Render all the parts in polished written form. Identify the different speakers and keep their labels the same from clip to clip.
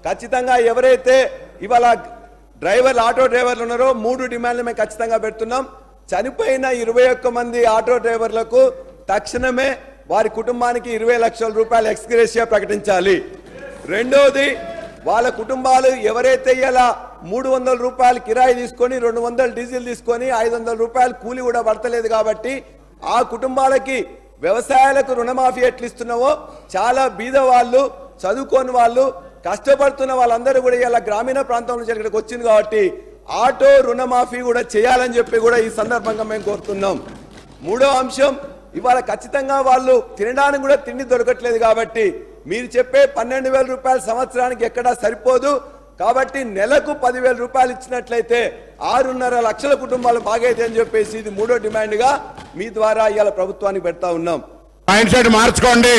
Speaker 1: ఖచ్చితంగా ఎవరైతే ఇవాళ డ్రైవర్లు ఆటో డ్రైవర్లు ఉన్నారో 3 డిమాండ్లు మేము ఖచ్చితంగా పెడుతున్నాం. చనిపోయిన 21 మంది ఆటో డ్రైవర్లకు తక్షణమే వారి కుటుంబానికి 20 లక్షల రూపాయలు ఎక్స్గ్రేషియా ప్రకటించాలి. రెండోది, వాళ్ళ కుటుంబాలు ఎవరైతే ఇలా 300 రూపాయలు కిరాయి తీసుకొని 200 డీజిల్ తీసుకొని 500 రూపాయలు కూలి కూడా పడతలేదు కాబట్టి ఆ కుటుంబాలకి వ్యవసాయాలకు రుణమాఫీ ఎట్లు ఇస్తున్నావో చాలా బీద వాళ్ళు, చదువుకోని వాళ్ళు, కష్టపడుతున్న వాళ్ళందరూ కూడా ఇలా గ్రామీణ ప్రాంతం నుంచి ఇక్కడికి వచ్చింది కాబట్టి ఆటో రుణమాఫీ కూడా చేయాలని చెప్పి కూడా ఈ సందర్భంగా మేము కోరుతున్నాం. మూడో అంశం, ఇవాళ ఖచ్చితంగా వాళ్ళు తినడానికి కూడా తిండి దొరకట్లేదు కాబట్టి మీరు చెప్పే 12,000 రూపాయల సంవత్సరానికి ఎక్కడా సరిపోదు కాబట్టి నెలకు 10,000 రూపాయలు ఇచ్చినట్లయితే 6.5 లక్షల కుటుంబాలు బాగైతే అని చెప్పేసి ఇది మూడో డిమాండ్గా మీ ద్వారా ఇవాళ ప్రభుత్వానికి పెడతా ఉన్నాం.
Speaker 2: మైండ్ సెట్ మార్చుకోండి,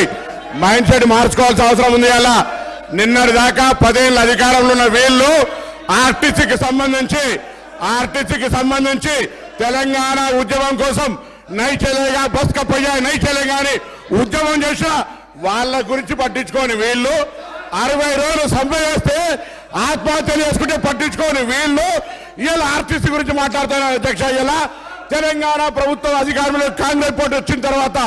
Speaker 2: మైండ్ సెట్ మార్చుకోవాల్సిన అవసరం ఉంది. అలా నిన్నటి దాకా 10 ఏళ్ళ అధికారంలో ఉన్న వీళ్ళు ఆర్టీసీకి సంబంధించి తెలంగాణ ఉద్యమం కోసం నై చలేగా బస్ కప్పయ్యా నై చలేగా అని ఉద్యమం చేసిన వాళ్ళ గురించి పట్టించుకోని వీళ్ళు 60 రోజులు సమ్మె చేస్తే ఆత్మహత్యలు చేసుకుంటే పట్టించుకోని వీళ్ళు ఇలా ఆర్టీసీ గురించి మాట్లాడుతున్నారు. అధ్యక్ష, ఇలా తెలంగాణ ప్రభుత్వం అధికారంలో కాంగ్రెస్ పార్టీ వచ్చిన తర్వాత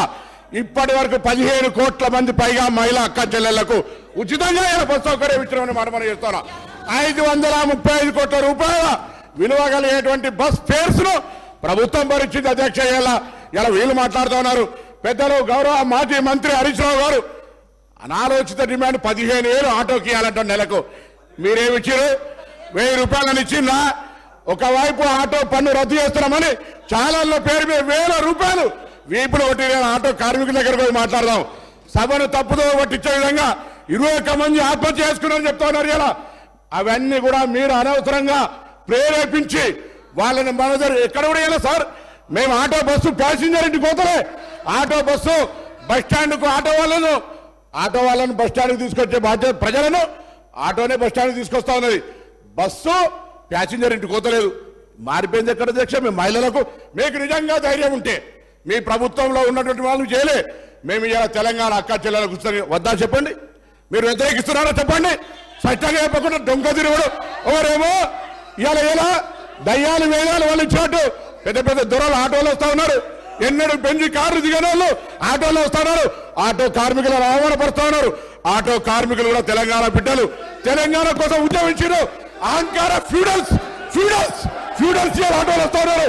Speaker 2: ఇప్పటి వరకు 15 కోట్ల మంది పైగా మహిళా అక్క చెల్లెళ్లకు ఉచితంగా ఇలా బస్ సౌకర్యం ఇచ్చినామని మనం చేస్తున్నాం. 535 కోట్ల రూపాయల విలువ కలిగేటువంటి బస్ ఫేర్స్ ను ప్రభుత్వం భరించింది. అధ్యక్ష, ఇలా వీళ్ళు మాట్లాడుతున్నారు. పెద్దలు గౌరవ మాజీ మంత్రి హరీష్ రావు గారు అనాలోచిత డిమాండ్ 15,000 ఆటోకి ఇవ్వాలంట నెలకు. మీరేమిచ్చారు? 1000 రూపాయలని ఇచ్చిందా? ఒకవైపు ఆటో పన్ను రద్దు చేస్తున్నామని ఛానల్లో పేరు మీద 1000 రూపాయలు వీపులు కొట్టి ఆటో కార్మికుల దగ్గరకు పోయి మాట్లాడదాం. సభను తప్పుదో పట్టించే విధంగా 21 మంది ఆత్మహత్య చేసుకున్నారని చెప్తా ఉన్నారు. ఇలా అవన్నీ కూడా మీరు అనవసరంగా ప్రేరేపించి వాళ్ళని మన దగ్గర ఎక్కడ కూడా ఇలా సార్ మేము ఆటో బస్సు ప్యాసింజర్ ఇంటికి పోతలే, ఆటో బస్సు బస్ స్టాండ్కు ఆటో వాళ్ళను బస్ స్టాండ్కి తీసుకొచ్చే బాధ్యత ప్రజలను ఆటోనే బస్ స్టాండ్కి తీసుకొస్తా ఉన్నది. బస్సు ప్యాసింజర్ ఇంటికి పోతలేదు. మారిపోయింది ఎక్కడ అధ్యక్ష? మీ మహిళలకు మీకు నిజంగా ధైర్యం ఉంటే మీ ప్రభుత్వంలో ఉన్నటువంటి వాళ్ళు చేయలే. మేము ఇలా తెలంగాణ అక్క చెల్లెలకు వద్దా చెప్పండి. మీరు వ్యతిరేకిస్తున్నారో చెప్పండి. స్పష్టంగా చెప్పకుండా దొంగ తిరుగుడు ఎవరేమో ఇలా దయ్యాలు వేదాలు వాళ్ళు ఇచ్చినట్టు పెద్ద పెద్ద దొరలు ఆటోలో వస్తా ఉన్నారు. ఎన్నడూ పెంచి కార్లు దిగిన వాళ్ళు ఆటోలో వస్తా ఉన్నారు. ఆటో కార్మికులను అవమానపరుస్తా ఉన్నారు. ఆటో కార్మికులు కూడా తెలంగాణ బిడ్డలు, తెలంగాణ కోసం ఉద్యమించారు. అహంకార ఫ్యూడల్స్ ఆటోలో వస్తా ఉన్నారు.